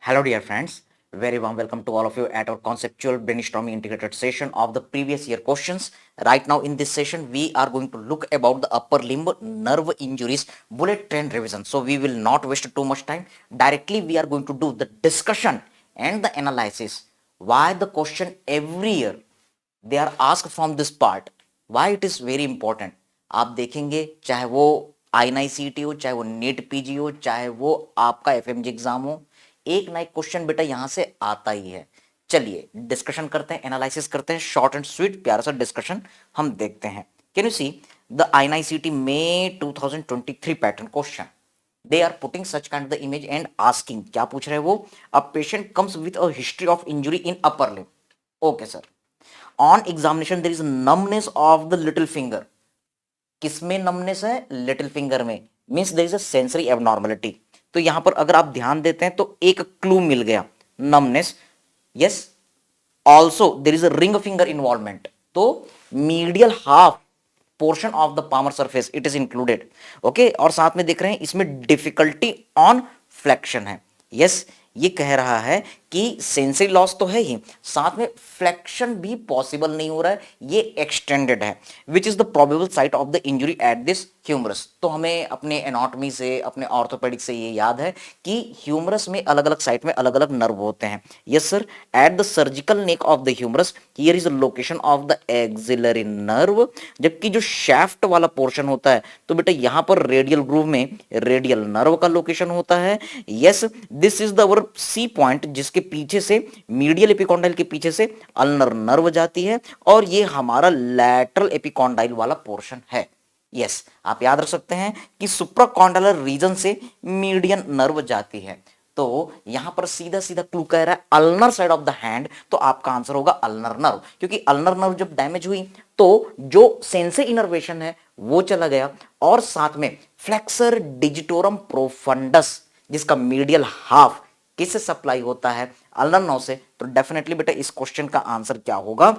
Hello, dear friends. Very warm welcome to all of you at our conceptual brainstorming integrated session of the previous year questions. Right now, in this session, we are going to look about the upper limb nerve injuries bullet train revision. So, we will not waste too much time. Directly, we are going to do the discussion and the analysis. Why the question every year they are asked from this part, why it is very important. आप देखेंगे चाहे वो INICET हो, चाहे वो NEET PG हो, चाहे वो आपका FMG एग्जाम हो, एक ना एक क्वेश्चन बेटा यहां से आता ही है। चलिए डिस्कशन करते हैं, एनालिसिस करते हैं, शॉर्ट एंड स्वीट प्यारा सा डिस्कशन हम देखते हैं। Can you see the INICET May 2023 pattern question, they are putting such kind of the image and asking, क्या पूछ रहे हैं वो, a patient comes with a history of injury in upper limb. Okay sir, on examination there is numbness of the little finger. किसमें numbness है? little finger में, means there is a sensory abnormality. तो यहां पर अगर आप ध्यान देते हैं तो एक क्लू मिल गया, numbness. yes, also there is a ring finger involvement. तो medial half portion of the palmar surface it is included. Okay, और साथ में देख रहे हैं इसमें डिफिकल्टी ऑन फ्लेक्शन है। यस, ये कह रहा है कि सेंसरी लॉस तो है ही, साथ में फ्लेक्शन भी पॉसिबल नहीं हो रहा है, ये एक्सटेंडेड है। Which is the probable site of the injury at this humerus. तो हमें अपने एनाटॉमी से, अपने ऑर्थोपेडिक से ये याद है कि ह्यूमरस में अलग अलग साइट में अलग अलग नर्व होते हैं। Yes sir, at the surgical neck of the humerus here is the location of the axillary nerve. जबकि जो शैफ्ट वाला पोर्शन होता है तो बेटा यहां पर रेडियल ग्रूव में रेडियल नर्व का लोकेशन होता है। Yes, this is the our C point, जिसके पीछे से मीडियल एपिकॉन्डाइल के पीछे से अल्नर नर्व जाती है, और ये हमारा लैटरल एपिकॉन्डाइल वाला पोर्शन है। यस, आप याद रख सकते हैं कि सुप्राकॉन्डाइलर रीजन से मीडियन नर्व जाती है। तो यहां पर सीधा सीधा क्लू कह रहा है ulnar side of the hand, तो आपका आंसर होगा अल्नर नर्व, क्योंकि अल्नर नर्व जब डैमेज हुई तो जो सेंसरी इनर्वेशन है वो चला गया, और साथ में फ्लेक्सर डिजिटोरम प्रोफंडस जिसका मीडियल हाफ किससे सप्लाई होता है? अल्नर नर्व से। तो डेफिनेटली बेटा इस क्वेश्चन का आंसर क्या होगा?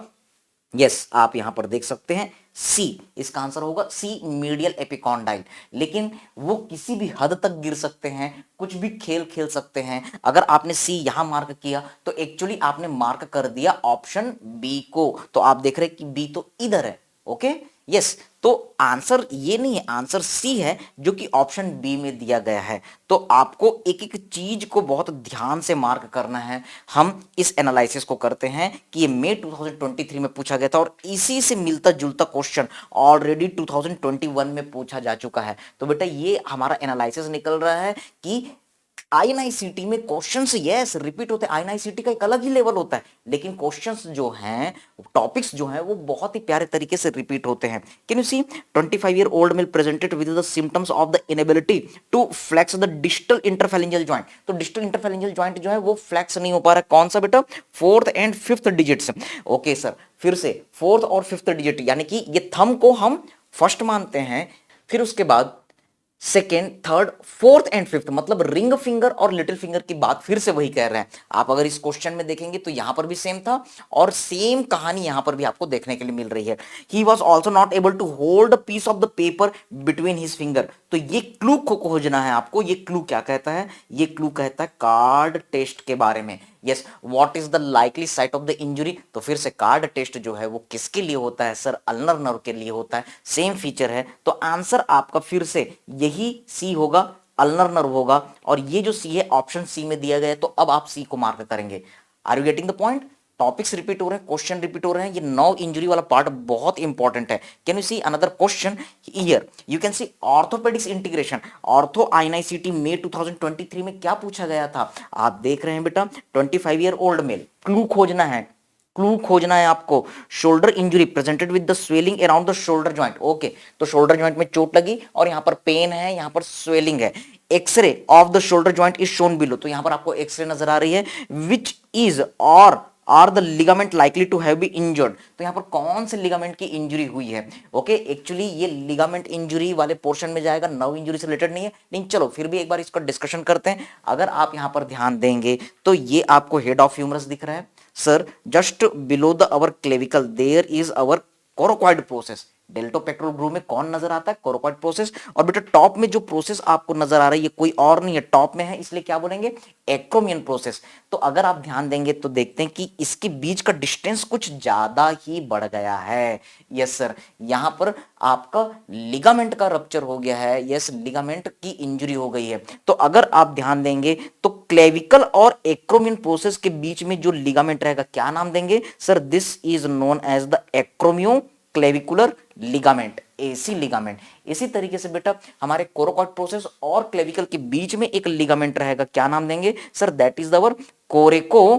यस, आप यहां पर देख सकते हैं सी, इसका आंसर होगा सी, मीडियल एपिकॉन्डाइल। लेकिन वो किसी भी हद तक गिर सकते हैं, कुछ भी खेल खेल सकते हैं। अगर आपने सी यहां मार्क किया तो एक्चुअली आपने मार्क कर दिया ऑप्शन बी को, तो आप देख रहे हैं कि बी तो इधर है। ओके, यस, तो आंसर ये नहीं है, आंसर सी है जो कि ऑप्शन बी में दिया गया है। तो आपको एक एक चीज को बहुत ध्यान से मार्क करना है। हम इस एनालिसिस को करते हैं कि ये मई 2023 में पूछा गया था, और इसी से मिलता जुलता क्वेश्चन ऑलरेडी 2021 में पूछा जा चुका है। तो बेटा ये हमारा एनालिसिस निकल रहा है कि INICET में क्वेश्चंस यस रिपीट होते हैं। INICET का एक अलग ही लेवल होता है, लेकिन क्वेश्चंस जो हैं, टॉपिक्स जो हैं, वो बहुत ही प्यारे तरीके से रिपीट होते हैं। Can you see 25-year-old male presented with the symptoms of the inability to flex the distal interphalangeal joint। तो डिस्टल इंटरफेरेंजियल जॉइंट जो है वो फ्लेक्स नहीं हो पा रहा है। कौन सा बेटा? 4th and 5th digits. Okay sir, फिर से 4th और 5th डिजिट, यानी कि ये थंब को हम फर्स्ट मानते हैं, फिर उसके बाद second, third, fourth and fifth, मतलब रिंग फिंगर और लिटिल फिंगर की बात फिर से वही कह रहे हैं। आप अगर इस क्वेश्चन में देखेंगे तो यहां पर भी सेम था, और सेम कहानी यहां पर भी आपको देखने के लिए मिल रही है। He was also not able to hold a piece of the paper between his finger. तो ये क्लू को खोजना है आपको। ये क्लू क्या कहता है? ये क्लू कहता है कार्ड टेस्ट के बारे में। Yes, what is the likely site of the injury? तो फिर से कार्ड टेस्ट जो है वो किसके लिए होता है सर? अल्नर नर्व के लिए होता है। सेम फीचर है, तो आंसर आपका फिर से यही सी होगा, अल्नर नर्व होगा। और ये जो सी है ऑप्शन सी में दिया गया है, तो अब आप सी को मार्क करेंगे। Are you getting the point? Topics repeat हो रहे हैं, क्वेश्चन रिपीट हो रहे हैं। ये नर्व इंजरी वाला पार्ट बहुत इंपॉर्टेंट है। Can you see another question here? You can see orthopaedics integration, ortho INICET May 2023 में क्या पूछा गया था? आप देख रहे हैं बेटा 25-year-old मेल। क्लू खोजना है, क्लू खोजना है आपको। Shoulder injury presented with the swelling around the shoulder joint. Okay, तो शोल्डर जॉइंट में चोट लगी और यहां पर पेन है, यहां पर स्वेलिंग है। X-ray of the shoulder joint is shown below. तो यहां पर आपको एक्सरे नजर आ रही है। विच इज और are the ligament likely to have be injured. तो यहां पर कौन से लिगामेंट की इंजरी हुई है? ओके, एक्चुअली ये लिगामेंट इंजरी वाले पोर्शन में जाएगा, नर्व इंजरी से रिलेटेड नहीं है। लेकिन चलो फिर भी एक बार इसका डिस्कशन करते हैं। अगर आप यहां पर ध्यान देंगे तो ये आपको हेड ऑफ ह्यूमरस दिख रहा है sir. Just below the our clavicle there is our coracoid process. Deltopectoral groove में कौन नजर आता है, कोरोकॉइड प्रोसेस। और बेटा टॉप में जो प्रोसेस आपको नजर आ रहा है ये कोई और नहीं है, टॉप में है, इसलिए क्या बोलेंगे, एक्रोमियन प्रोसेस। तो अगर आप ध्यान देंगे तो देखते हैं कि इसके बीच का डिस्टेंस कुछ ज्यादा ही बढ़ गया है। यस सर, यहां पर आपका लिगामेंट का रप्चर हो गया है, यस लिगामेंट की इंजरी हो गई है। तो अगर आप ध्यान देंगे तो क्लेविकल और एक्रोमियन प्रोसेस के बीच में जो लिगामेंट रहेगा क्या नाम देंगे sir, this is known as the acromioclavicular ligament, AC ligament. इसी तरीके से बेटा हमारे कोरोकॉइड प्रोसेस और क्लेविकल के बीच में एक लिगामेंट रहेगा, क्या नाम देंगे sir, that is our कोरेको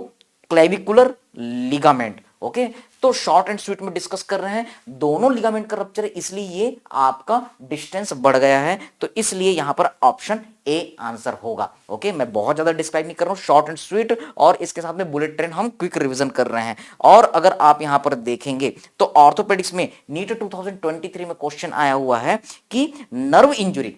clavicular ligament. Okay, तो शॉर्ट एंड स्वीट में डिस्कस कर रहे हैं, दोनों लिगामेंट का रप्चर है इसलिए ये आपका डिस्टेंस बढ़ गया है, तो इसलिए यहां पर ऑप्शन ए आंसर होगा। ओके, मैं बहुत ज्यादा डिस्क्राइब नहीं कर रहा हूं, शॉर्ट एंड स्वीट, और इसके साथ में बुलेट ट्रेन हम क्विक रिवीजन कर रहे हैं। और अगर आप यहां पर देखेंगे तो ऑर्थोपेडिक्स में नीट 2023 में क्वेश्चन आया हुआ है कि नर्व इंजुरी,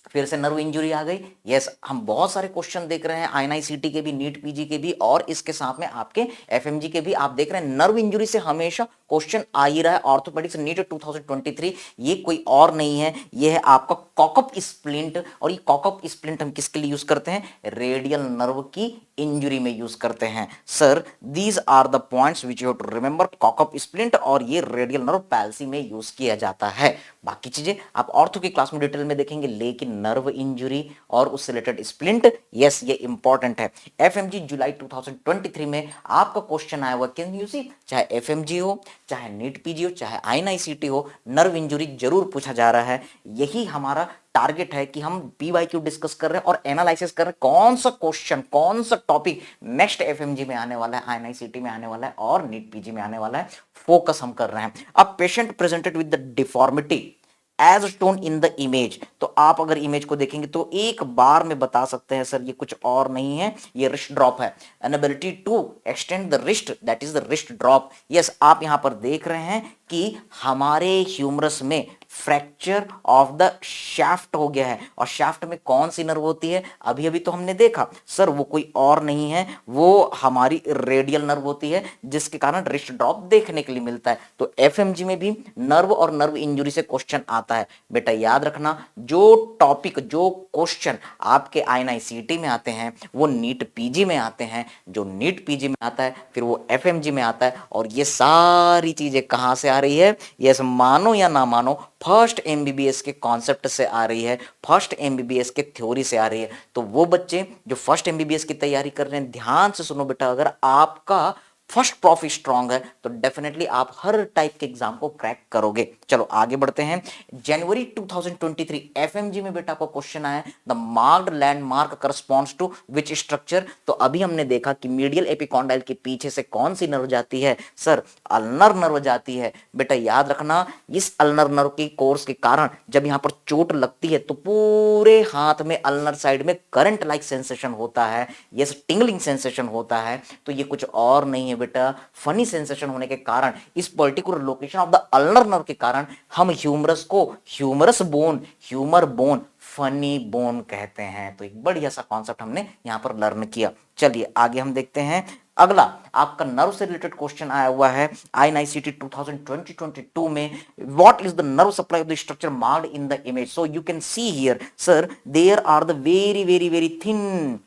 फिर से नर्व इंजरी आ गई। यस, हम बहुत सारे क्वेश्चन देख रहे हैं आईएनआईसीटी के भी, नीट पीजी के भी, और इसके साथ में आपके एफएमजी के भी। आप देख रहे हैं नर्व इंजरी से हमेशा क्वेश्चन आ ही रहा है ऑर्थोपेडिक्स नीट 2023। ये कोई और नहीं है, ये है आपका कॉकअप स्प्लिंट। और ये कॉकअप स्प्लिंट हम किसके लिए यूज करते हैं, रेडियल नर्व की इंजरी में यूज करते हैं। Sir these are the points which you have to remember, cock up splint और ये रेडियल नर्व पैल्सी में यूज किया जाता है। बाकी चीजें आप ऑर्थो की क्लास में डिटेल में देखेंगे, लेकिन नर्व इंजरी और उससे रिलेटेड स्प्लिंट, यस ये इंपॉर्टेंट है। एफएमजी जुलाई 2023 में आपका क्वेश्चन आया हुआ, कैन यू सी, चाहे एफएमजी हो, चाहे नीट पीजी हो, चाहे आईएनआईसीटी हो, नर्व इंजरी जरूर पूछा जा रहा है। यही हमारा टारगेट है कि हम पीवाईक्यू डिस्कस कर रहे हैं और एनालिसिस कर रहे हैं कौन सा क्वेश्चन, कौन सा टॉपिक नेक्स्ट एफएमजी में आने वाला है, आईएनआईसीटी में आने वाला है और नीट पीजी में आने वाला है, फोकस हम कर रहे हैं। अब patient presented with the deformity as shown in the image, तो आप अगर इमेज को देखेंगे तो एक बार में बता सकते हैं सर ये कुछ और नहीं है, ये रिस्ट ड्रॉप है। Inability to extend the wrist, that is the wrist drop. Yes, आप यहां पर देख रहे हैं कि हमारे ह्यूमरस में फ्रैक्चर ऑफ द शाफ्ट हो गया है। और शाफ्ट में कौन सी नर्व होती है, अभी अभी तो हमने देखा सर वो कोई और नहीं है, वो हमारी रेडियल नर्व होती है, जिसके कारण रिस्ट ड्रॉप देखने के लिए मिलता है। तो एफएमजी में भी नर्व और नर्व इंजरी से क्वेश्चन आता है। बेटा याद रखना, जो टॉपिक, जो क्वेश्चन आपके आईएनआईसीटी में आते हैं वो नीट पीजी में आते हैं, जो नीट पीजी में आता है फिर वो एफएमजी में आता है। और ये सारी चीजें कहां से आ रही है, यस मानो या ना मानो फर्स्ट एमबीबीएस के कॉन्सेप्ट से आ रही है, फर्स्ट एमबीबीएस के थ्योरी से आ रही है। तो वो बच्चे जो फर्स्ट एमबीबीएस की तैयारी कर रहे हैं, ध्यान से सुनो बेटा, अगर आपका फर्स्ट प्रॉफ स्ट्रांग है तो डेफिनेटली आप हर टाइप के एग्जाम को क्रैक करोगे। चलो आगे बढ़ते हैं। जनवरी 2023 एफएमजी में बेटा को क्वेश्चन आया, the marked landmark corresponds to which structure. तो अभी हमने देखा कि मीडियल एपिकॉन्डाइल के पीछे से कौन सी नर्व जाती है सर, अल्नर नर्व जाती है। बेटा याद रखना, इस अल्नर नर्व की कोर्स के कारण जब यहां पर चोट लगती है तो पूरे हाथ में अल्नर साइड में करंट लाइक सेंसेशन होता है, यस टिंगलिंग सेंसेशन होता है। तो ये कुछ और नहीं है बेटा, फनी सेंसेशन होने के कारण, इस particular location of the ulnar nerve के कारण हम ह्यूमरस को humerus bone, humour bone, funny bone कहते हैं। तो एक बढ़िया सा कॉन्सेप्ट हमने यहां पर लर्न किया। चलिए आगे हम देखते हैं। अगला आपका नर्व से रिलेटेड क्वेश्चन आया हुआ है आईएनआईसीटी 2022 में, what is the nerve supply of the structure marked in the image. So you can see here sir, there are the very very very thin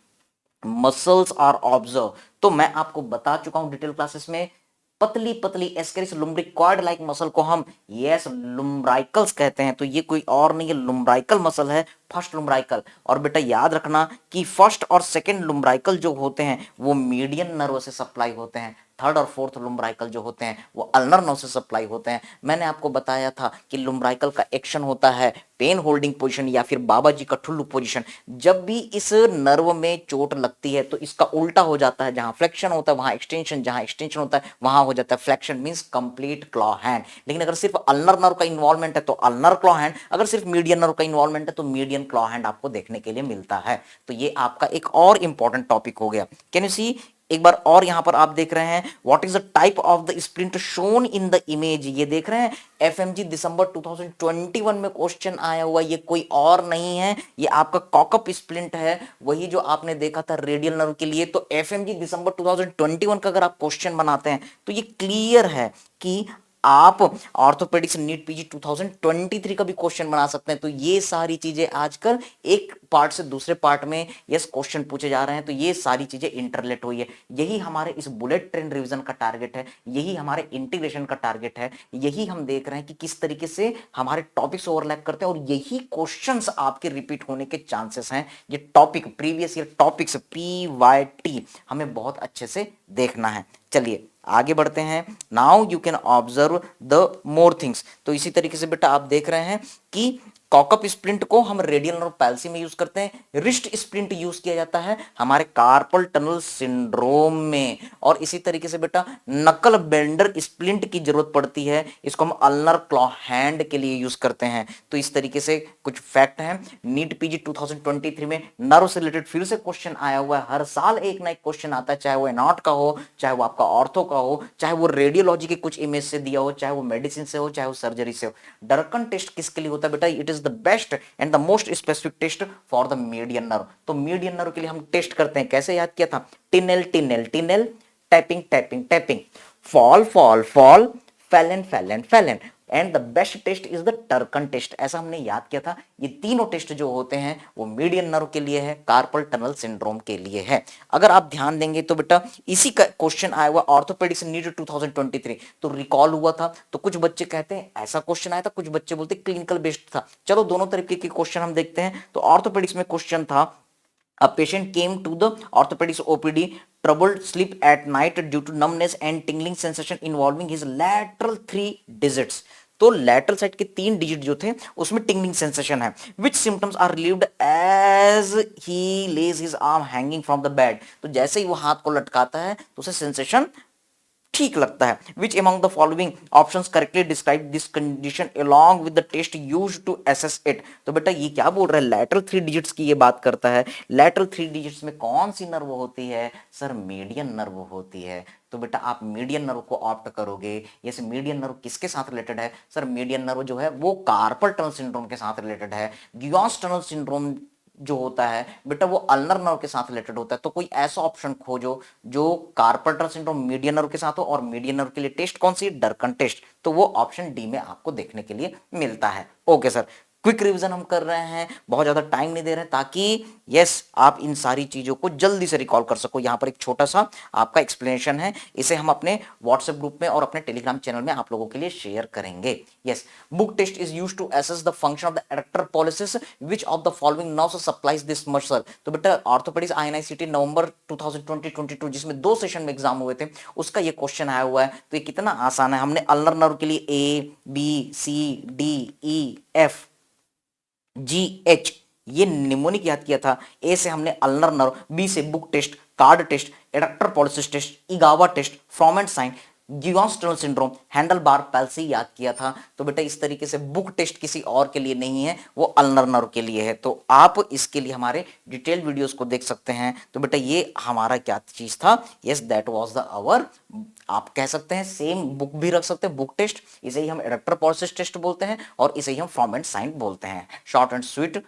muscles are observe. तो मैं आपको बता चुका हूं डिटेल क्लासेस में, पतली पतली एस्केरिस लुम्ब्रिकॉइड लाइक मसल को हम यस लुम्ब्राइकल्स कहते हैं। तो ये कोई और नहीं है, लुम्ब्राइकल मसल है, फर्स्ट लुम्ब्राइकल। और बेटा याद रखना कि फर्स्ट और सेकंड लुम्ब्राइकल जो होते हैं वो मीडियन नर्व से सप्लाई होते हैं, थर्ड और फोर्थ लुम्ब्राइकल जो होते हैं वो अल्नर नर्व से सप्लाई होते हैं। मैंने आपको बताया था कि लुम्ब्राइकल का एक्शन होता है पेन होल्डिंग पोजीशन या फिर बाबा जी का ठुल्लू पोजीशन। जब भी इस नर्व में चोट लगती है तो इसका उल्टा हो जाता है, जहां फ्लेक्शन होता है वहां एक्सटेंशन, जहां एक्सटेंशन होता है वहां हो जाता है flexion, means complete claw hand. लेकिन अगर सिर्फ अल्नर नर्व का इन्वॉल्वमेंट है तो अल्नर क्लॉ हैंड, अगर सिर्फ मीडियन नर्व का इन्वॉल्वमेंट है तो मीडियन क्लॉ हैंड आपको देखने के लिए मिलता है। तो ये आपका एक और इंपॉर्टेंट टॉपिक हो गया। कैन यू सी, एक बार और यहां पर आप देख रहे हैं what is the type of the splint shown in the image. ये देख रहे हैं एफएमजी दिसंबर 2021 में क्वेश्चन आया हुआ, ये कोई और नहीं है, ये आपका कॉकअप स्प्लिंट है, वही जो आपने देखा था रेडियल नर्व के लिए। तो एफएमजी दिसंबर 2021 का अगर आप क्वेश्चन बनाते हैं तो ये क्लियर है कि आप ऑर्थोपेडिक्स नीट पीजी 2023 का भी क्वेश्चन बना सकते हैं। तो ये सारी चीजें आजकल एक पार्ट से दूसरे पार्ट में यस क्वेश्चन पूछे जा रहे हैं, तो ये सारी चीजें इंटरलेट हुई है। यही हमारे इस बुलेट ट्रेन रिवीजन का टारगेट है, यही हमारे इंटीग्रेशन का टारगेट है, यही हम देख रहे हैं कि किस तरीके से हमारे टॉपिक्स ओवरलैप करते हैं और यही क्वेश्चंस आपके रिपीट होने के चांसेस हैं। ये topic previous year topics PYT हमें बहुत अच्छे से देखना है। चलिए आगे बढ़ते हैं। Now you can observe the more things. तो इसी तरीके से बेटा आप देख रहे हैं कि कॉकअप स्प्लिंट को हम रेडियल नर्व पैल्सी में यूज करते हैं, रिस्ट स्प्लिंट यूज किया जाता है हमारे कार्पल टनल सिंड्रोम में, और इसी तरीके से बेटा नकल बेंडर स्प्लिंट की जरूरत पड़ती है, इसको हम अल्नर क्लॉ हैंड के लिए यूज करते हैं। तो इस तरीके से कुछ फैक्ट हैं। नीट पीजी 2023 में नर्व से रिलेटेड फिर से क्वेश्चन आया हुआ है, हर साल एक ना एक क्वेश्चन आता है, चाहे वो एनॉट का हो, चाहे वो आपका ऑर्थो का हो, चाहे वो रेडियोलॉजी के कुछ इमेज से दिया हो, चाहे वो मेडिसिन से हो, चाहे वो सर्जरी से हो। डर्कन टेस्ट किसके लिए होता है बेटा? It is the best and the most specific test for the median nerve. तो मीडियन नर्व के लिए हम टेस्ट करते हैं, कैसे याद किया था? Tinel Tinel Tinel, tapping tapping tapping, fall fall fall, Phalen Phalen Phalen, and the best test is the Durkan test. ऐसा हमने याद किया था। ये तीनों टेस्ट जो होते हैं वो मीडियन नर्व के लिए है, कार्पल टनल सिंड्रोम के लिए है। अगर आप ध्यान देंगे तो बेटा इसी का क्वेश्चन आया हुआ ऑर्थोपेडिक्स नीट 2023, तो रिकॉल हुआ था। तो कुछ बच्चे कहते हैं ऐसा क्वेश्चन आया था, कुछ बच्चे बोलते क्लिनिकल बेस्ड था। चलो दोनों तरीके के क्वेश्चन हम देखते हैं। तो ऑर्थोपेडिक्स में क्वेश्चन था, a patient came to the orthopedics OPD troubled sleep at night due to numbness and tingling sensation involving his lateral 3 digits। तो लैटरल साइड के 3 डिजिट जो थे उसमें टिंगलिंग सेंसेशन है। Which symptoms are relieved as he lays his arm hanging from the bed. तो जैसे ही वो हाथ को लटकाता है तो उसे सेंसेशन ठीक लगता है। Which among the following options correctly describe this condition along with the test used to assess it. तो बेटा ये क्या बोल रहा है? लैटरल 3 डिजिट्स की ये बात करता है। लैटरल 3 डिजिट्स में कौन सी नर्व होती है? सर मीडियन नर्व होती है। तो बेटा आप मीडियन नर्व को ऑप्ट करोगे। ये मीडियन नर्व किसके साथ रिलेटेड है? सर मीडियन नर्व जो है वो कार्पल टनल सिंड्रोम के साथ रिलेटेड है। गियोस टनल सिंड्रोम जो होता है बेटा वो अल्नर नर्व के साथ रिलेटेड होता है। तो कोई ऐसा ऑप्शन खोजो जो carpal tunnel syndrome median nerve के साथ हो, और मीडियन नर्व के लिए टेस्ट कौन सी? डर्कन टेस्ट। तो वो ऑप्शन डी में आपको देखने के लिए मिलता है। ओके सर, क्विक रिवीजन हम कर रहे हैं, बहुत ज्यादा टाइम नहीं दे रहे हैं, ताकि यस आप इन सारी चीजों को जल्दी से रिकॉल कर सको। यहां पर एक छोटा सा आपका एक्सप्लेनेशन है, इसे हम अपने व्हाट्सएप ग्रुप में और अपने टेलीग्राम चैनल में आप लोगों के लिए शेयर करेंगे। Yes, book test is used to assess the function of the adductor pollicis, which of the following nerves supplies this muscle. तो बेटा ऑर्थोपेडिक्स INICT नवंबर 2022 जिसमें 2 सेशन में एग्जाम हुए थे उसका ये क्वेश्चन आया हुआ है। तो ये कितना आसान है। हमने अल्नर नर्व के लिए ABCDEF GH ये निमोनिक याद किया था। ए से हमने अल्नर नर्व, बी से book test, card test, adductor pollicis test, Egawa test, Froment sign, Guyon's tunnel syndrome, handlebar palsy याद किया था। तो बेटा इस तरीके से बुक टेस्ट किसी और के लिए नहीं है, वो अल्नर नर्व के लिए है। तो आप इसके लिए हमारे डिटेल वीडियोस को देख सकते हैं। तो बेटा ये हमारा क्या चीज था? Yes that was the our, आप कह सकते हैं सेम बुक भी रख सकते हैं, बुक टेस्ट, इसे ही हम एडक्टर पॉलिसिस टेस्ट बोलते हैं और इसे ही हम फ्रॉमेंट साइन बोलते हैं। Short and sweet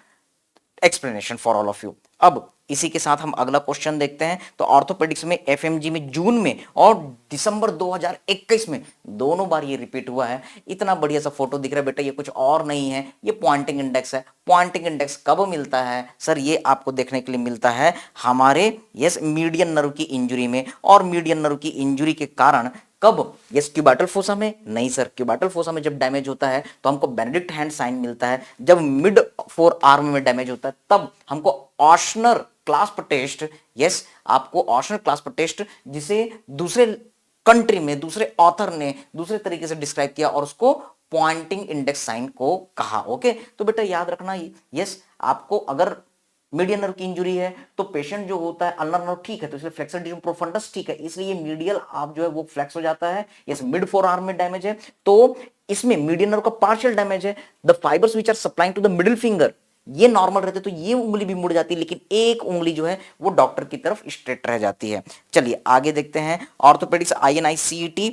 explanation for all of you. अब इसी के साथ हम अगला क्वेश्चन देखते हैं। तो ऑर्थोपेडिक्स में FMG में जून में और दिसंबर 2021 में दोनों बार ये रिपीट हुआ है। इतना बढ़िया सा फोटो दिख रहा है बेटा, ये कुछ और नहीं है, ये पॉइंटिंग इंडेक्स है। पॉइंटिंग इंडेक्स कब मिलता है? सर ये आपको देखने के लिए मिलता है हमारे यस मीडियन नर्व की इंजुरी में, और मीडियन नर्व की इंजुरी के कारण कब? यस क्यूबाटल फोसा में नहीं सर, क्यूबाटल फोसा में जब डैमेज होता है तो हमको बेनेडिक्ट हैंड साइन मिलता है। जब मिड फोर आर्म में डैमेज होता है तब हमको ऑशनर क्लास्प टेस्ट, यस आपको ऑशनर क्लास्प टेस्ट, जिसे दूसरे कंट्री में दूसरे ऑथर ने दूसरे तरीके से डिस्क्राइब किया और उसको पॉइंटिंग इंडेक्स साइन को कहा। ओके, तो बेटा याद रखना, यस आपको अगर मीडियन नर्व की इंजुरी है तो पेशेंट जो होता है अल्नर नर्व ठीक है, तो इसलिए फ्लेक्सर डिजम प्रोफंडस ठीक है, इसलिए मीडियल आप जो है वो फ्लेक्स हो जाता है। यस मिड फोर आर्म में डैमेज है तो इसमें मीडियन नर्व का पार्शियल डैमेज है। The fibres which are supplying to the middle finger ये नॉर्मल रहते तो ये उंगली भी मुड़ जाती है, लेकिन एक उंगली जो है वो डॉक्टर की तरफ स्ट्रेट रह जाती है। चलिए आगे देखते हैं। ऑर्थोपेडिक्स INICET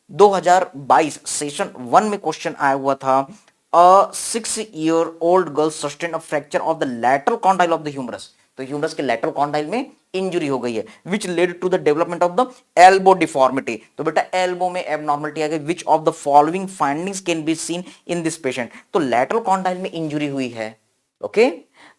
2022 सेशन 1 में क्वेश्चन आया हुआ था। A 6-year-old girl sustained a fracture of the lateral condyle of the humerus। तो ह्यूमरस के लेटरल कॉन्डाइल में इंजुरी हो गई है, which led to the development of the elbow deformity. तो बेटा एल्बो में एबनॉर्मलिटी आ गई, which of the following findings can be seen in this patient. तो लैटरल कॉन्डाइल में इंजुरी हुई है, ओके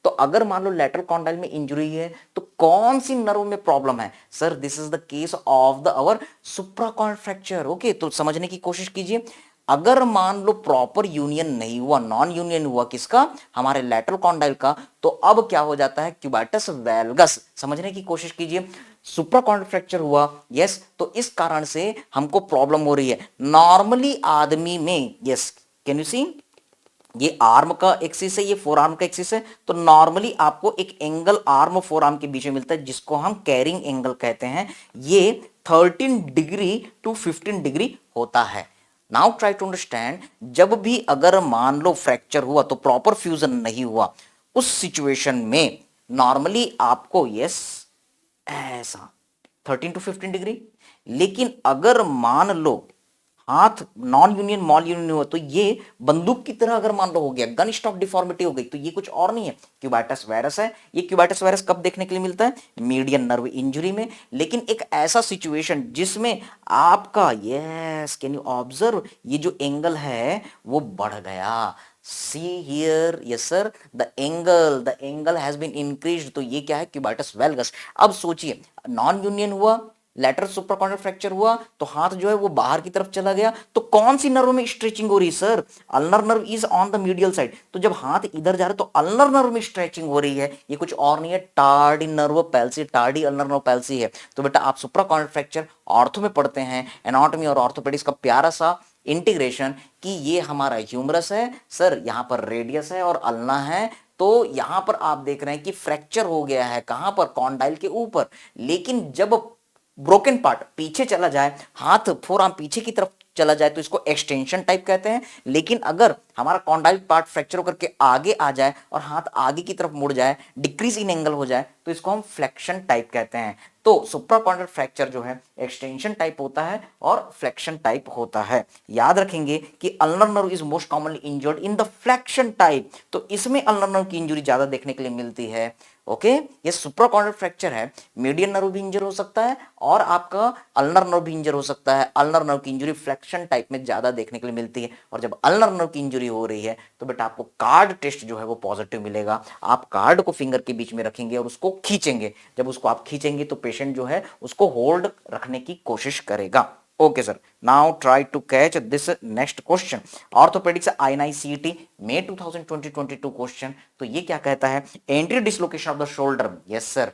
तो अगर मान लो लैटरल कॉन्डाइल में इंजुरी है तो कौन सी नर्व में प्रॉब्लम है sir, this is the case of the our supracondylar fracture. Okay तो समझने की कोशिश कीजिए, अगर मान लो प्रॉपर यूनियन नहीं हुआ, नॉन यूनियन हुआ किसका, हमारे लैटरल कॉन्डाइल का, तो अब क्या हो जाता है, क्यूबाइटस वैल्गस। समझने की कोशिश कीजिए, सुप्राकॉन्डाइल फ्रैक्चर हुआ, यस तो इस कारण से हमको प्रॉब्लम हो रही है। नॉर्मली आदमी में, यस कैन यू सी, ये आर्म का एक्सिस है, ये फोर आर्म का एक्सिस है, तो नॉर्मली आपको एक एंगल आर्म फोर आर्म के बीच में मिलता है जिसको हम कैरिंग एंगल कहते हैं। ये 13 डिग्री टू 15 डिग्री होता है। नाउ ट्राई टू अंडरस्टैंड, जब भी अगर मान लो फ्रैक्चर हुआ तो प्रॉपर फ्यूजन नहीं हुआ, उस सिचुएशन में नॉर्मली आपको यस ऐसा 13 टू 15 डिग्री, लेकिन अगर मान लो हाथ नॉन यूनियन मॉल यूनियन हुआ तो ये बंदूक की तरह अगर मान लो हो गया, गन स्टॉक डिफॉर्मिटी हो गई, तो ये कुछ और नहीं है, क्यूबाइटस वायरस है। ये क्यूबाइटस वायरस कब देखने के लिए मिलता है, मीडियन नर्व इंजरी में, लेकिन एक ऐसा सिचुएशन जिसमें आपका यस कैन यू ऑब्जर्व, ये जो एंगल है वो बढ़ गया। See here, yes sir, the angle has been increased, तो ये क्या है, क्यूबाइटस वेल्गस। अब सोचिए नॉन यूनियन हुआ, लेटरल सुप्राकॉन्डाइल फ्रैक्चर हुआ, तो हाथ जो है वो बाहर की तरफ चला गया, तो कौन सी नर्व में स्ट्रेचिंग हो रही है sir, ulnar nerve is on the medial side. तो जब हाथ इधर जा रहा है तो अल्नर नर्व में स्ट्रेचिंग हो रही है, ये कुछ और नहीं है, tardy nerve palsy, tardy ulnar nerve palsy है। तो बेटा आप सुप्राकॉन्डाइल फ्रैक्चर ऑर्थो में पढ़ते हैं, एनाटॉमी और ऑर्थोपेडिक्स का प्यारा सा इंटीग्रेशन कि ये हमारा ह्यूमरस है सर, यहां पर रेडियस है और अल्ना है, तो यहां पर आप देख रहे हैं कि फ्रैक्चर हो गया है कहां पर, कॉन्डाइल के ऊपर। लेकिन जब ब्रोकन पार्ट पीछे चला जाए, हाथ फोर आर्म पीछे की तरफ चला जाए, तो इसको एक्सटेंशन टाइप कहते हैं। लेकिन अगर हमारा कॉन्डाइल पार्ट फ्रैक्चर होकर के आगे आ जाए और हाथ आगे की तरफ मुड़ जाए, डिक्रीज इन एंगल हो जाए, तो इसको हम फ्लेक्शन टाइप कहते हैं। तो सुप्राकॉन्डाइल फ्रैक्चर जो है एक्सटेंशन टाइप होता है और फ्लेक्शन टाइप होता है। याद रखेंगे कि ulnar nerve is most commonly injured in the flexion type, तो इसमें अल्नर नर्व की इंजरी ज्यादा देखने के लिए मिलती है। ओके ये सुप्राकॉन्डाइल फ्रैक्चर है, मीडियन नर्व भी इंजर हो सकता है और आपका अल्नर नर्व भी इंजर हो सकता है। अल्नर नर्व की इंजरी फ्लेक्शन टाइप में ज्यादा देखने के लिए मिलती है, और जब अल्नर नर्व की इंजरी हो रही है तो बेटा आपको कार्ड टेस्ट जो है वो पॉजिटिव मिलेगा। आप कार्ड को फिंगर के बीच में रखेंगे और उसको खींचेंगे, जब उसको आप खींचेंगे तो पेशेंट जो है उसको होल्ड रखने की कोशिश करेगा। Okay sir, now try to catch this next question, orthopaedics INICET May 2022 question. तो ये क्या कहता है, anterior dislocation of the shoulder, yes sir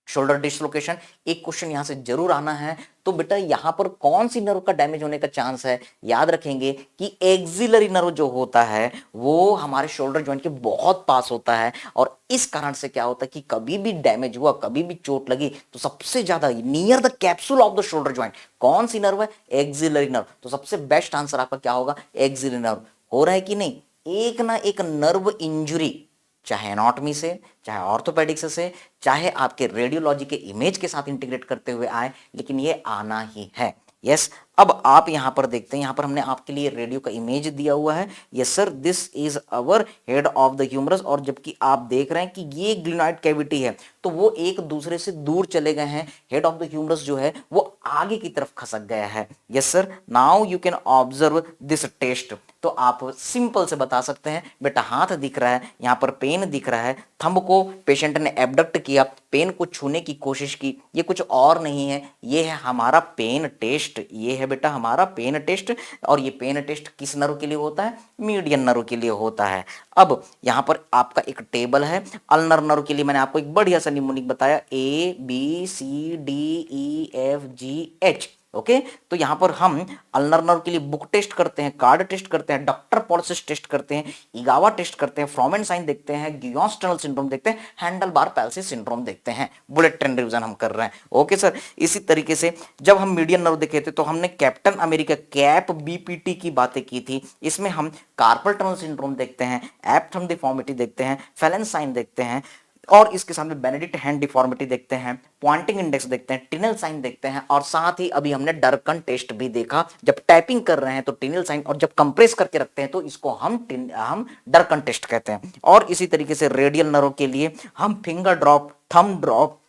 shoulder dislocation, एक क्वेश्चन यहां से जरूर आना है। तो बेटा यहां पर कौन सी नर्व का डैमेज होने का चांस है, याद रखेंगे कि एक्सिलरी नर्व जो होता है वो हमारे शोल्डर जॉइंट के बहुत पास होता है, और इस कारण से क्या होता है कि कभी भी डैमेज हुआ, कभी भी चोट लगी, तो सबसे ज्यादा near the capsule of the shoulder joint कौन सी नर्व है, एक्सिलरी नर्व। तो सबसे बेस्ट आंसर आपका क्या होगा, एक्सिलरी नर्व। हो रहा है कि नहीं, एक ना एक नर्व इंजुरी, चाहे एनाटॉमी से, चाहे ऑर्थोपेडिक्स से, चाहे आपके रेडियोलॉजी के इमेज के साथ इंटीग्रेट करते हुए आए, लेकिन ये आना ही है। यस अब आप यहां पर देखते हैं, यहां पर हमने आपके लिए रेडियो का इमेज दिया हुआ है। Yes sir this is our head of the humerus, और जबकि आप देख रहे हैं कि ये ग्लिनॉइड कैविटी है, तो वो एक दूसरे से दूर चले गए हैं। हेड ऑफ द ह्यूमरस जो है वो आगे की तरफ खसक गया है। Yes sir now you can observe this test. तो आप सिंपल से बता सकते हैं, बेटा हाथ दिख रहा है, यहां पर पेन दिख रहा है, थंब को पेशेंट ने एबडक्ट किया, पेन को छूने की कोशिश की, ये कुछ और नहीं है, ये है हमारा पेन टेस्ट, ये है बेटा हमारा पेन टेस्ट। और ये पेन टेस्ट किस नर्व के लिए होता है, मीडियन नर्व के लिए होता है। अब यहां पर आपका एक टेबल है, अल्नर नर्व के लिए मैंने आपको एक बढ़िया सा निमोनिक बताया, ABCDEFGH। ओके तो यहां पर हम अल्नर नर्व के लिए बुक टेस्ट करते हैं, कार्ड टेस्ट करते हैं, डॉक्टर पॉलिसिस टेस्ट करते हैं, इगावा टेस्ट करते हैं, फ्रॉमेन साइन देखते हैं, गियोस टनल सिंड्रोम देखते हैं, हैंडल बार पैल्सी सिंड्रोम देखते हैं। बुलेट ट्रेन रिवीजन हम कर रहे हैं। ओके सर इसी तरीके से जब हम मीडियन नर्व देखे थे तो हमने कैप्टन अमेरिका कैप BPT की बातें की थी। इसमें हम कार्पल टनल सिंड्रोम देखते हैं, एप थंब डिफॉर्मिटी देखते हैं, फेलन साइन देखते हैं, और इसके साथ में बेनेडिक्ट हैंड डिफॉर्मिटी देखते हैं, पॉइंटिंग इंडेक्स देखते हैं, टिनल साइन देखते हैं, और साथ ही अभी हमने डरकन टेस्ट भी देखा। जब टाइपिंग कर रहे हैं तो टिनल साइन, और जब कंप्रेस करके रखते हैं तो इसको हम डरकन टेस्ट कहते हैं। और इसी तरीके से रेडियल नर्व के लिए हम फिंगर ड्रॉप, थंब ड्रॉप,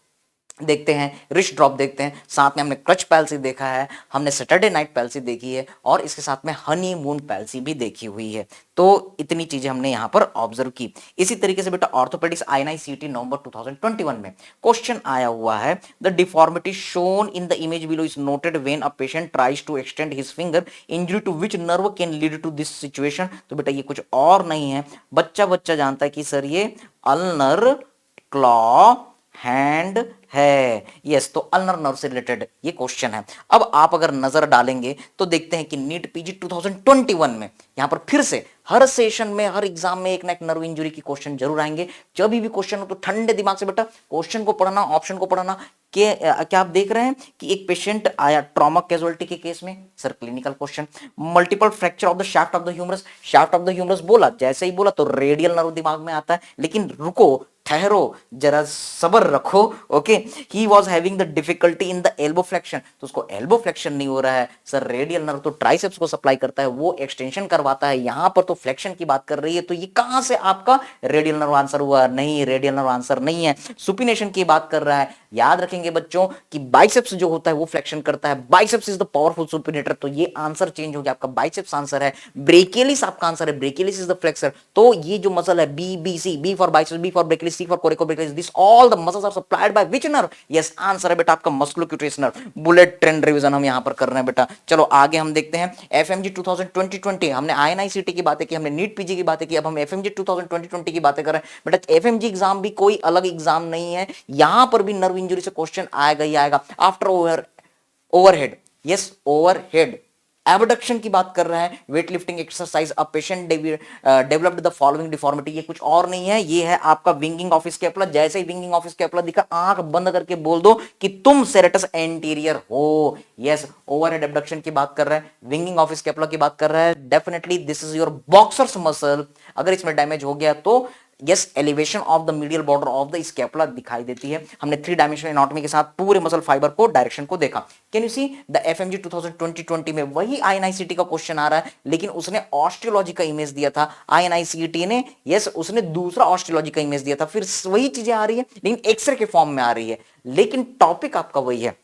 देखते हैं, रिस्ट ड्रॉप देखते हैं, साथ में हमने क्रच पैल्सी देखा है, हमने सैटरडे नाइट पैल्सी देखी है और इसके साथ में हनीमून पैल्सी भी देखी हुई है। तो इतनी चीजें हमने यहाँ पर ऑब्जर्व की। इसी तरीके से बेटा ऑर्थोपेडिक्स INICET नवंबर 2021 में क्वेश्चन आया हुआ है, the deformity shown in the image below is noted when a patient tries to extend his finger, injury to which nerve can lead to this situation. तो बेटा ये कुछ और नहीं है, बच्चा बच्चा जानता है कि सर ये अल्नर क्लॉ हैंड है। यस, तो अल्नर नर्व से रिलेटेड ये क्वेश्चन है। अब आप अगर नजर डालेंगे तो देखते हैं कि नीट पीजी 2021 में यहां पर फिर से हर सेशन में हर एग्जाम में एक ना एक नर्व इंजरी की क्वेश्चन जरूर आएंगे। जब भी क्वेश्चन हो तो ठंडे दिमाग से बेटा क्वेश्चन को पढ़ना, ऑप्शन को पढ़ना। क्या आप देख रहे हैं कि एक पेशेंट आया ट्रॉमा कैजुअलिटी के केस में, sir clinical question, multiple fracture of the shaft of the humerus. Shaft of the humerus बोला, जैसे ही बोला तो रेडियल नर्व दिमाग में आता है, लेकिन रुको, ठहरो, जरा सबर रखो। Okay, he was having the difficulty in the elbow flexion, तो उसको एल्बो फ्लेक्शन नहीं हो रहा है। सर रेडियल नर्व तो ट्राइसेप्स को सप्लाई करता है, वो एक्सटेंशन करवाता है, यहां पर तो फ्लेक्शन की बात कर रही है। तो ये कहां से आपका रेडियल नर्व आंसर हुआ? नहीं, रेडियल नर्व आंसर नहीं है, सुपिनेशन की बात कर रहा है। याद रखेंगे बच्चों कि बाइसेप्स जो होता है वो फ्लेक्शन करता है, biceps is the powerful supinator. तो ये आंसर चेंज हो गया, आपका बाइसेप्स आंसर है, ब्रेकियलिस आपका आंसर है, ब्रेकियलिस इज द फ्लेक्सर। तो ये जो मसल है BBC, B for biceps, B for brachialis, C for coracobrachialis, this all the muscles are supplied by which nerve? Yes, answer है बेटा आपका musculocutaneous nerve. Bullet train revision हम यहां पर कर रहे हैं बेटा। चलो आगे हम देखते हैं FMG 2020। हमने INICET की बातें की, हमने नीट पीजी की बातें की, अब हम FMG 2020 की बातें कर रहे हैं बेटा। FMG एग्जाम भी कोई अलग एग्जाम नहीं है, यहां पर भी नर्व इंजरी से क्वेश्चन आएगा ही आएगा। After overhead, yes overhead abduction की बात कर रहा है, weight lifting exercise, a patient developed the following deformity. ये कुछ और नहीं है, ये है आपका विंगिंग ऑफ स्कैपुला। जैसे ही विंगिंग ऑफ स्कैपुला दिखा, आंख बंद करके बोल दो कि तुम सेरेटस एंटीरियर हो। यस, ओवरहेड एबडक्शन की बात कर रहा है, विंगिंग ऑफ स्कैपुला की बात कर रहा है। Definitely this is your boxers muscle. अगर इसमें डैमेज हो गया तो yes, elevation of the medial border of the scapula दिखाई देती है। हमने 3 डायमेंशनल एनाटॉमी के साथ पूरे मसल फाइबर को, डायरेक्शन को देखा। Can you see the FMG 2020 में वही INICET का क्वेश्चन आ रहा है, लेकिन उसने ऑस्ट्रियोलॉजी का इमेज दिया था, INICET ने यस उसने दूसरा ऑस्ट्रियोलॉजी का इमेज दिया था। फिर वही चीजें आ रही है, लेकिन एक्सरे के फॉर्म में आ रही है, लेकिन टॉपिक आपका वही है।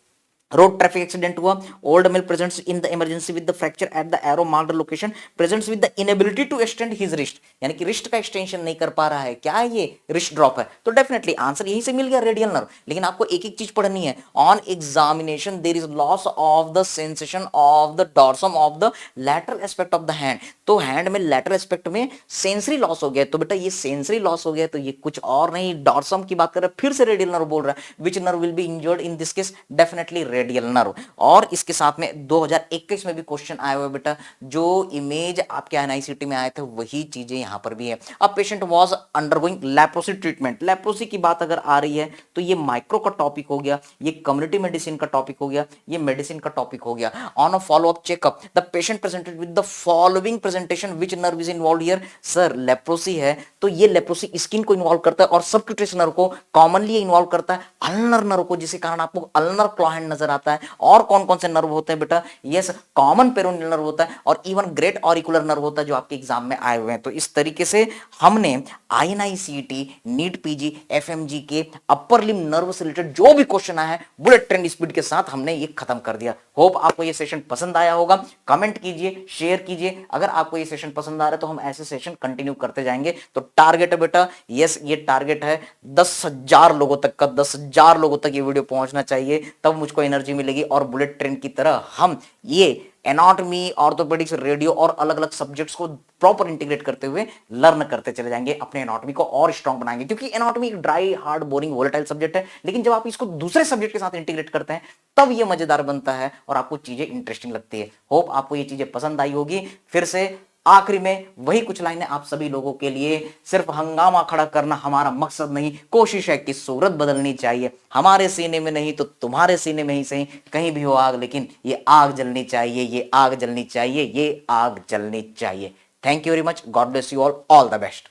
रोड ट्रैफिक एक्सीडेंट हुआ, old male presents in the emergency with the fracture at the arrow marked location, presents with the inability to extend his wrist, यानी कि रिस्ट का एक्सटेंशन नहीं कर पा रहा है। क्या है ये? रिस्ट ड्रॉप है। तो डेफिनेटली आंसर यहीं से मिल गया, रेडियल नर्व। लेकिन आपको एक एक चीज पढ़नी है। On examination there is loss of the sensation of the dorsum of the lateral aspect of the hand. तो हैंड में लैटरल एस्पेक्ट में सेंसरी लॉस हो गया। तो बेटा ये सेंसरी लॉस हो गया, तो ये कुछ और नहीं, डॉर्सम की बात कर रहा है। फिर से रेडियल नर्व बोल रहा है, which nerve will be injured in this case? Definitely radial nerve. और इसके साथ में 2021 में भी क्वेश्चन आया हुआ बेटा, जो इमेज आपके INICET में आए थे वही चीजें यहां पर भी है। अब patient was undergoing leprosy treatment. Leprosy की बात अगर आ रही है तो ये माइक्रो का टॉपिक हो गया, ये कम्युनिटी मेडिसिन का टॉपिक हो गया, ये मेडिसिन का टॉपिक हो गया। On a follow up checkup the patient presented with the following presentation, which nerve is involve here? Sir leprosy है तो ये लेप्रोसी स्किन को इन्वॉल्व करता है और सबक्यूटेनियस नर्व को कॉमनली इन्वॉल्व करता है, अल्नर नर्व को, जिसके कारण आपको अल्नर क्लॉ हैंड नजर आता है। और कौन कौन से नर्व होते हैं बेटा? यस, कॉमन पेरोनियल नर्व होता है और इवन ग्रेट ऑरिकुलर नर्व होता है, जो आपके एग्जाम में आए हुए हैं। तो इस तरीके से हमने INICET, नीट पीजी, FMG के अपर लिम्ब नर्व से रिलेटेड जो भी क्वेश्चन आया है बुलेट ट्रेन स्पीड के साथ हमने ये खत्म कर दिया। होप आपको ये सेशन पसंद आया होगा। कमेंट कीजिए, शेयर कीजिए। अगर आपको ये सेशन पसंद आ रहा है तो हम ऐसे सेशन कंटिन्यू करते जाएंगे। तो टारगेट है बेटा, यस ये टारगेट है 10,000 लोगों तक का, 10,000 लोगों तक ये वीडियो पहुंचना चाहिए, तब मुझको एनर्जी मिलेगी। और बुलेट ट्रेन की तरह हम ये एनाटॉमी, ऑर्थोपेडिक्स, रेडियो और अलग अलग सब्जेक्ट्स को प्रॉपर इंटीग्रेट करते हुए लर्न करते चले जाएंगे, अपने एनाटॉमी को और स्ट्रांग बनाएंगे। क्योंकि एनाटॉमी एक dry, hard, boring, volatile subject है, लेकिन जब आप इसको दूसरे सब्जेक्ट के साथ इंटीग्रेट करते हैं तब ये मजेदार बनता है और आपको चीजें इंटरेस्टिंग लगती है। होप आपको ये चीजें पसंद आई होगी। फिर से आखिरी में वही कुछ लाइनें आप सभी लोगों के लिए। सिर्फ हंगामा खड़ा करना हमारा मकसद नहीं, कोशिश है कि सूरत बदलनी चाहिए। हमारे सीने में नहीं तो तुम्हारे सीने में ही सही, कहीं भी हो आग, लेकिन ये आग जलनी चाहिए, ये आग जलनी चाहिए, ये आग जलनी चाहिए। Thank you very much, God bless you all the best.